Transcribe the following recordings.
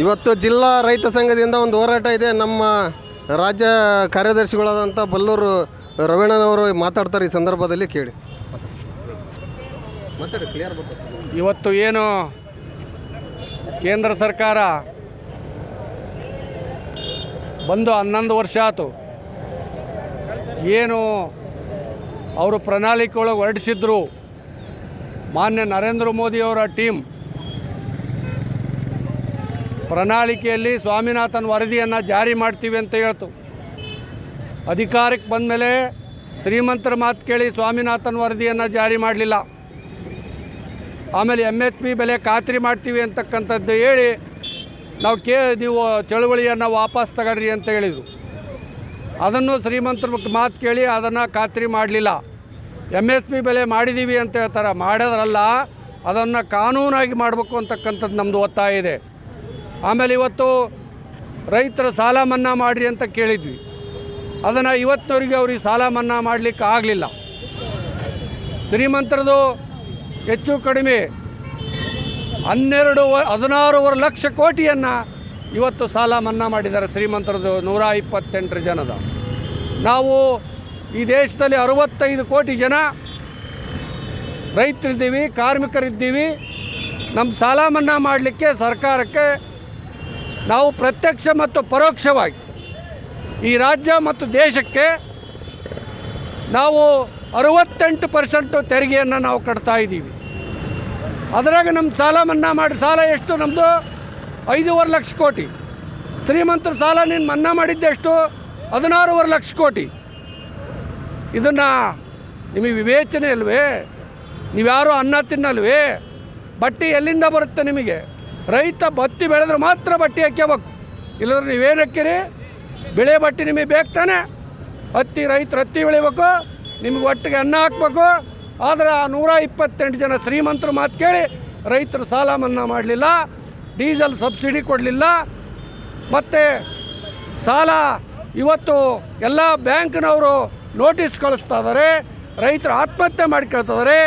ಇವತ್ತು ಜಿಲ್ಲಾ ರೈತ ಸಂಘದಿಂದ ಒಂದು ಹೋರಾಟ ಇದೆ. ನಮ್ಮ ರಾಜ್ಯ ಕಾರ್ಯದರ್ಶಿಗಳಾದಂಥ ಬಲ್ಲೂರು ರವೀಣನವರು ಮಾತಾಡ್ತಾರೆ. ಈ ಸಂದರ್ಭದಲ್ಲಿ ಕೇಳಿ. ಇವತ್ತು ಏನು ಕೇಂದ್ರ ಸರ್ಕಾರ ಬಂದು 11 ವರ್ಷ ಆಯಿತು. ಏನು ಅವರು ಪ್ರಣಾಳಿಕೆ ಒಳಗೆ ಹೊರಡಿಸಿದ್ರು, ಮಾನ್ಯ ನರೇಂದ್ರ ಮೋದಿಯವರ ಟೀಮ್ ಪ್ರಣಾಳಿಕೆಯಲ್ಲಿ ಸ್ವಾಮಿನಾಥನ್ ವರದಿಯನ್ನು ಜಾರಿ ಮಾಡ್ತೀವಿ ಅಂತ ಹೇಳ್ತು. ಅಧಿಕಾರಕ್ಕೆ ಬಂದ ಮೇಲೆ ಶ್ರೀಮಂತರ ಮಾತು ಕೇಳಿ ಸ್ವಾಮಿನಾಥನ್ ವರದಿಯನ್ನು ಜಾರಿ ಮಾಡಲಿಲ್ಲ. ಆಮೇಲೆ MSP ಬೆಲೆ ಖಾತ್ರಿ ಮಾಡ್ತೀವಿ ಅಂತಕ್ಕಂಥದ್ದು ಹೇಳಿ ನೀವು ಚಳುವಳಿಯನ್ನು ವಾಪಸ್ ತಗೊಳ್ರಿ ಅಂತ ಹೇಳಿದರು. ಅದನ್ನು ಶ್ರೀಮಂತರ ಮಾತು ಕೇಳಿ ಅದನ್ನು ಖಾತ್ರಿ ಮಾಡಲಿಲ್ಲ. MSP ಬೆಲೆ ಮಾಡಿದ್ದೀವಿ ಅಂತ ಹೇಳ್ತಾರೆ, ಮಾಡೋದ್ರಲ್ಲ, ಅದನ್ನು ಕಾನೂನಾಗಿ ಮಾಡಬೇಕು ಅಂತಕ್ಕಂಥದ್ದು ನಮ್ಮದು ಒತ್ತಾಯ ಇದೆ. ಆಮೇಲೆ ಇವತ್ತು ರೈತರ ಸಾಲ ಮನ್ನಾ ಮಾಡಿರಿ ಅಂತ ಕೇಳಿದ್ವಿ. ಅದನ್ನು ಇವತ್ತಿನವರೆಗೆ ಅವ್ರಿಗೆ ಸಾಲ ಮನ್ನಾ ಮಾಡಲಿಕ್ಕೆ ಆಗಲಿಲ್ಲ. ಶ್ರೀಮಂತರದು ಹೆಚ್ಚು ಕಡಿಮೆ 16 ಲಕ್ಷ ಕೋಟಿಯನ್ನು ಇವತ್ತು ಸಾಲ ಮನ್ನಾ ಮಾಡಿದ್ದಾರೆ ಶ್ರೀಮಂತರದು 128 ಜನದ. ನಾವು ಈ ದೇಶದಲ್ಲಿ 65 ಕೋಟಿ ಜನ ರೈತರಿದ್ದೀವಿ, ಕಾರ್ಮಿಕರಿದ್ದೀವಿ. ನಮ್ಮ ಸಾಲ ಮನ್ನಾ ಮಾಡಲಿಕ್ಕೆ ಸರ್ಕಾರಕ್ಕೆ ನಾವು ಪ್ರತ್ಯಕ್ಷ ಮತ್ತು ಪರೋಕ್ಷವಾಗಿ ಈ ರಾಜ್ಯ ಮತ್ತು ದೇಶಕ್ಕೆ ನಾವು 68% ತೆರಿಗೆಯನ್ನು ನಾವು ಕಟ್ತಾ ಇದ್ದೀವಿ. ಅದರಾಗ ನಮ್ಮ ಸಾಲ ಮನ್ನಾ ಮಾಡಿ ಸಾಲ ಎಷ್ಟು ನಮ್ಮದು 5.5 ಲಕ್ಷ ಕೋಟಿ. ಶ್ರೀಮಂತರ ಸಾಲ ನೀನು ಮನ್ನಾ ಮಾಡಿದ್ದೆ ಎಷ್ಟು 16.5 ಲಕ್ಷ ಕೋಟಿ. ಇದನ್ನು ನಿಮಗೆ ವಿವೇಚನೆ ಅಲ್ವೇ? ನೀವ್ಯಾರೂ ಅನ್ನ ತಿನ್ನಲ್ವೇ? ಬಟ್ಟೆ ಎಲ್ಲಿಂದ ಬರುತ್ತೆ ನಿಮಗೆ? ರೈತ ಬತ್ತಿ ಬೆಳೆದ್ರೆ ಮಾತ್ರ ಬಟ್ಟೆ ಹಾಕ್ಯಬೇಕು, ಇಲ್ಲದ್ರೆ ನೀವೇನು ಹಾಕಿರಿ? ಬೆಳೆ ಬಟ್ಟೆ ನಿಮಗೆ ಬೇಕು ತಾನೆ? ರೈತರು ಹತ್ತಿ ಬೆಳಿಬೇಕು, ನಿಮಗೆ ಒಟ್ಟಿಗೆ ಅನ್ನ ಹಾಕ್ಬೇಕು. ಆದರೆ 128 ಜನ ಶ್ರೀಮಂತರು ಮಾತು ಕೇಳಿ ರೈತರು ಸಾಲ ಮನ್ನಾ ಮಾಡಲಿಲ್ಲ, ಡೀಸೆಲ್ ಸಬ್ಸಿಡಿ ಕೊಡಲಿಲ್ಲ. ಮತ್ತು ಸಾಲ ಇವತ್ತು ಎಲ್ಲ ಬ್ಯಾಂಕ್ನವರು ನೋಟಿಸ್ ಕಳಿಸ್ತಾ ಇದ್ದಾರೆ, ರೈತರು ಆತ್ಮಹತ್ಯೆ ಮಾಡ್ಕೊಳ್ತಿದ್ದಾರೆ.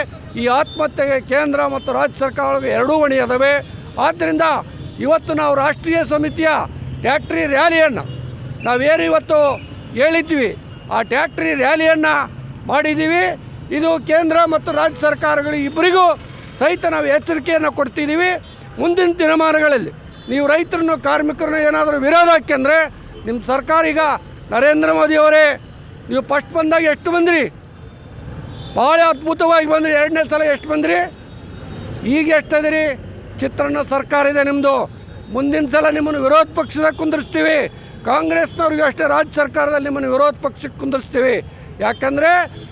ಈ ಆತ್ಮಹತ್ಯೆಗೆ ಕೇಂದ್ರ ಮತ್ತು ರಾಜ್ಯ ಸರ್ಕಾರಗಳಿಗೆ ಎರಡೂ ಹೊಣೆ ಅದಾವೆ. ಆದ್ದರಿಂದ ಇವತ್ತು ನಾವು ರಾಷ್ಟ್ರೀಯ ಸಮಿತಿಯ ಟ್ಯಾಕ್ಟ್ರಿ ರ್ಯಾಲಿಯನ್ನು ನಾವೇನು ಇವತ್ತು ಹೇಳಿದ್ವಿ, ಆ ಟ್ಯಾಕ್ಟ್ರಿ ರ್ಯಾಲಿಯನ್ನು ಮಾಡಿದ್ದೀವಿ. ಇದು ಕೇಂದ್ರ ಮತ್ತು ರಾಜ್ಯ ಸರ್ಕಾರಗಳು ಇಬ್ಬರಿಗೂ ಸಹಿತ ನಾವು ಎಚ್ಚರಿಕೆಯನ್ನು ಕೊಡ್ತಿದ್ದೀವಿ. ಮುಂದಿನ ದಿನಮಾನಗಳಲ್ಲಿ ನೀವು ರೈತರನ್ನು ಕಾರ್ಮಿಕರನ್ನು ಏನಾದರೂ ವಿರೋಧ ಹಾಕ್ಯಂದರೆ ನಿಮ್ಮ ಸರ್ಕಾರ, ಈಗ ನರೇಂದ್ರ ಮೋದಿಯವರೇ ನೀವು ಫಸ್ಟ್ ಬಂದಾಗ ಎಷ್ಟು ಬಂದ್ರಿ? ಭಾಳ ಅದ್ಭುತವಾಗಿ ಬಂದ್ರಿ. ಎರಡನೇ ಸಲ ಎಷ್ಟು ಬಂದ್ರಿ? ಈಗ ಎಷ್ಟದಿರಿ? ಚಿತ್ರಣ ಸರ್ಕಾರ ಇದೆ ನಿಮ್ಮದು. ಮುಂದಿನ ಸಲ ನಿಮ್ಮನ್ನು ವಿರೋಧ ಪಕ್ಷದಾಗ ಕುಂದಿರ್ಸ್ತೀವಿ. ಕಾಂಗ್ರೆಸ್ನವ್ರಿಗೂ ಅಷ್ಟೇ ರಾಜ್ಯ ಸರ್ಕಾರದಲ್ಲಿ ನಿಮ್ಮನ್ನು ವಿರೋಧ ಪಕ್ಷಕ್ಕೆ ಕುಂದಿರ್ಸ್ತೀವಿ. ಯಾಕಂದರೆ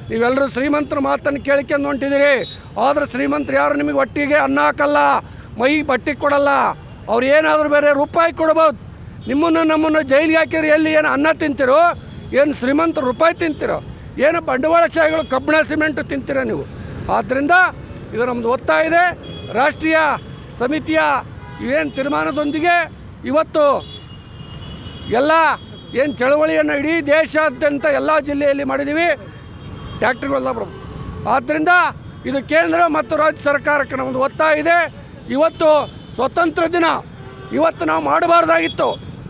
ನೀವೆಲ್ಲರೂ ಶ್ರೀಮಂತರ ಮಾತನ್ನು ಕೇಳ್ಕೊಂಡು ಹೊಂಟಿದ್ದೀರಿ. ಆದರೆ ಶ್ರೀಮಂತರು ಯಾರು ನಿಮಗೆ ಒಟ್ಟಿಗೆ ಅನ್ನ ಹಾಕಲ್ಲ, ಮೈ ಬಟ್ಟೆ ಕೊಡಲ್ಲ. ಅವ್ರು ಏನಾದರೂ ಬೇರೆ ರೂಪಾಯಿ ಕೊಡ್ಬೋದು. ನಿಮ್ಮನ್ನು ನಮ್ಮನ್ನು ಜೈಲಿಗೆ ಹಾಕಿರಿ. ಎಲ್ಲಿ ಏನು ಅನ್ನ ತಿಂತಿರೋ? ಏನು ಶ್ರೀಮಂತರು ರೂಪಾಯಿ ತಿಂತಿರೋ? ಏನು ಬಂಡವಾಳಶಾಹಿಗಳು ಕಬ್ಬಿಣ ಸಿಮೆಂಟು ತಿಂತೀರ ನೀವು? ಆದ್ದರಿಂದ ಇದು ನಮ್ಮದು ಒತ್ತಾಯ ಇದೆ. ರಾಷ್ಟ್ರೀಯ ಸಮಿತಿಯ ಏನು ತೀರ್ಮಾನದೊಂದಿಗೆ ಇವತ್ತು ಎಲ್ಲ ಏನು ಚಳವಳಿಯನ್ನು ಇಡೀ ದೇಶಾದ್ಯಂತ ಎಲ್ಲ ಜಿಲ್ಲೆಯಲ್ಲಿ ಮಾಡಿದ್ದೀವಿ. ಟ್ಯಾಕ್ಟ್ರಿಗಳೆಲ್ಲ ಬರೋದು. ಆದ್ದರಿಂದ ಇದು ಕೇಂದ್ರ ಮತ್ತು ರಾಜ್ಯ ಸರ್ಕಾರಕ್ಕೆ ನಮ್ಮದು ಒತ್ತಾಯ ಇದೆ. ಇವತ್ತು ಸ್ವತಂತ್ರ ದಿನ, ಇವತ್ತು ನಾವು ಮಾಡಬಾರ್ದಾಗಿತ್ತು.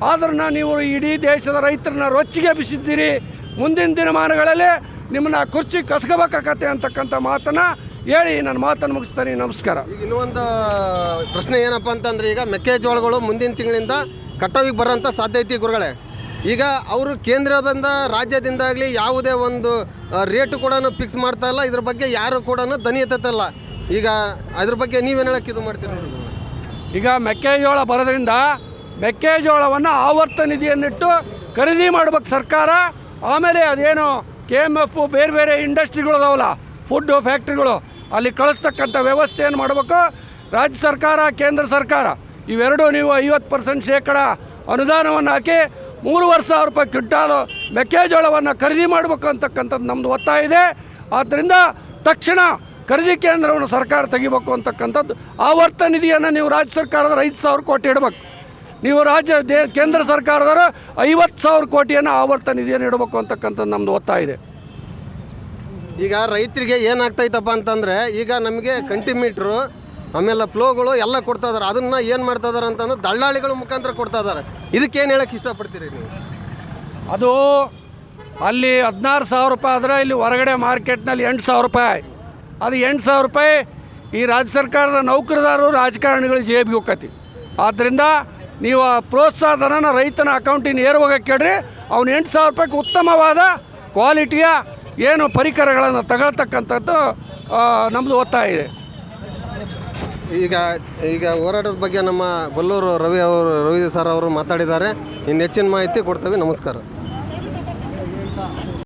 ಆದ್ರೂ ನೀವು ಇಡೀ ದೇಶದ ರೈತರನ್ನ ರೊಚ್ಚಿಗೆ ಎಬ್ಬಿಸಿದ್ದೀರಿ. ಮುಂದಿನ ದಿನಮಾನಗಳಲ್ಲಿ ನಿಮ್ಮನ್ನು ಕುರ್ಚಿ ಕಸ್ಕೋಬೇಕಾಗತ್ತೆ ಅಂತಕ್ಕಂಥ ಮಾತನ್ನು ಹೇಳಿ ನನ್ನ ಮಾತನ್ನು ಮುಗಿಸ್ತೀನಿ. ನಮಸ್ಕಾರ. ಈಗ ಇನ್ನೊಂದು ಪ್ರಶ್ನೆ ಏನಪ್ಪ ಅಂತಂದರೆ, ಈಗ ಮೆಕ್ಕೆಜೋಳಗಳು ಮುಂದಿನ ತಿಂಗಳಿಂದ ಕಟಾವಿಗೆ ಬರೋಂಥ ಸಾಧ್ಯತೆ ಗುರುಗಳೇ. ಈಗ ಅವರು ಕೇಂದ್ರದಿಂದ ರಾಜ್ಯದಿಂದಾಗಲಿ ಯಾವುದೇ ಒಂದು ರೇಟು ಕೂಡ ಫಿಕ್ಸ್ ಮಾಡ್ತಾ ಇಲ್ಲ. ಇದ್ರ ಬಗ್ಗೆ ಯಾರು ಕೂಡ ದನಿ ಎತ್ತಲ್ಲ. ಈಗ ಅದ್ರ ಬಗ್ಗೆ ನೀವೇನು ಹೇಳಕ್ಕೆ ಇದು ಮಾಡ್ತೀರಿ? ಈಗ ಮೆಕ್ಕೆಜೋಳ ಬರೋದ್ರಿಂದ ಮೆಕ್ಕೆಜೋಳವನ್ನು ಆವರ್ತ ನಿಧಿಯನ್ನಿಟ್ಟು ಖರೀದಿ ಮಾಡ್ಬೇಕು ಸರ್ಕಾರ. ಆಮೇಲೆ ಅದೇನು KMF ಬೇರೆ ಬೇರೆ ಇಂಡಸ್ಟ್ರಿಗಳು ಅದಾವಲ್ಲ, ಫುಡ್ ಫ್ಯಾಕ್ಟ್ರಿಗಳು, ಅಲ್ಲಿ ಕಳಿಸ್ತಕ್ಕಂಥ ವ್ಯವಸ್ಥೆಯನ್ನು ಮಾಡಬೇಕು ರಾಜ್ಯ ಸರ್ಕಾರ, ಕೇಂದ್ರ ಸರ್ಕಾರ. ಇವೆರಡು ನೀವು 50% ಅನುದಾನವನ್ನು ಹಾಕಿ 3,000 ರೂಪಾಯಿ ಕ್ವಿಂಟಾಲು ಮೆಕ್ಕೆಜೋಳವನ್ನು ಖರೀದಿ ಮಾಡಬೇಕು ಅಂತಕ್ಕಂಥದ್ದು ನಮ್ಮದು ಒತ್ತಾಯ ಇದೆ. ಆದ್ದರಿಂದ ತಕ್ಷಣ ಖರೀದಿ ಕೇಂದ್ರವನ್ನು ಸರ್ಕಾರ ತೆಗಿಬೇಕು ಅಂತಕ್ಕಂಥದ್ದು. ಆವರ್ತ ನಿಧಿಯನ್ನು ನೀವು ರಾಜ್ಯ ಸರ್ಕಾರದ 5,000 ಕೋಟಿ ಇಡಬೇಕು. ನೀವು ಕೇಂದ್ರ ಸರ್ಕಾರದವರು 50,000 ಕೋಟಿಯನ್ನು ಆವರ್ತ ನಿಧಿಯನ್ನು ಇಡಬೇಕು ಅಂತಕ್ಕಂಥದ್ದು ನಮ್ಮದು ಒತ್ತಾಯ ಇದೆ. ಈಗ ರೈತರಿಗೆ ಏನಾಗ್ತೈತಪ್ಪ ಅಂತಂದರೆ, ಈಗ ನಮಗೆ ಕಂಟಿಮೀಟ್ರು ಆಮೇಲೆ ಪ್ಲೋಗಳು ಎಲ್ಲ ಕೊಡ್ತಾ ಇದಾರೆ. ಅದನ್ನು ಏನು ಮಾಡ್ತಾ ಇದಾರೆ ಅಂತಂದ್ರೆ ದಳ್ಳಾಳಿಗಳ ಮುಖಾಂತರ ಕೊಡ್ತಾ ಇದ್ದಾರೆ. ಇದಕ್ಕೇನು ಹೇಳಕ್ಕೆ ಇಷ್ಟಪಡ್ತೀರಿ ನೀವು? ಅದು ಅಲ್ಲಿ 16,000 ರೂಪಾಯಿ ಆದರೆ ಇಲ್ಲಿ ಹೊರಗಡೆ ಮಾರ್ಕೆಟ್ನಲ್ಲಿ 8,000 ರೂಪಾಯಿ. ಅದು 8,000 ರೂಪಾಯಿ ಈ ರಾಜ್ಯ ಸರ್ಕಾರದ ನೌಕರದಾರರು ರಾಜಕಾರಣಿಗಳು ಜೇಬಿಗೆ ಹೋಗ್ಕತಿ. ಆದ್ದರಿಂದ ನೀವು ಆ ಪ್ರೋತ್ಸಾಹ ಧನನ ರೈತನ ಅಕೌಂಟಿನ ನೇರವಾಗಿ ಕೇಳ್ರಿ. ಅವ್ನು 8,000 ರೂಪಾಯಿಗೆ ಉತ್ತಮವಾದ ಕ್ವಾಲಿಟಿಯ ಏನು ಪರಿಕರಗಳನ್ನು ತಗೊಳ್ತಕ್ಕಂಥದ್ದು ನಮ್ಮದು ಒತ್ತಾಯ ಇದೆ. ಈಗ ಹೋರಾಟದ ಬಗ್ಗೆ ನಮ್ಮ ಬಲ್ಲೂರು ರವಿ ಸರ್ ಅವರು ಮಾತಾಡಿದ್ದಾರೆ. ಇನ್ನು ಹೆಚ್ಚಿನ ಮಾಹಿತಿ ಕೊಡ್ತೇವೆ. ನಮಸ್ಕಾರ.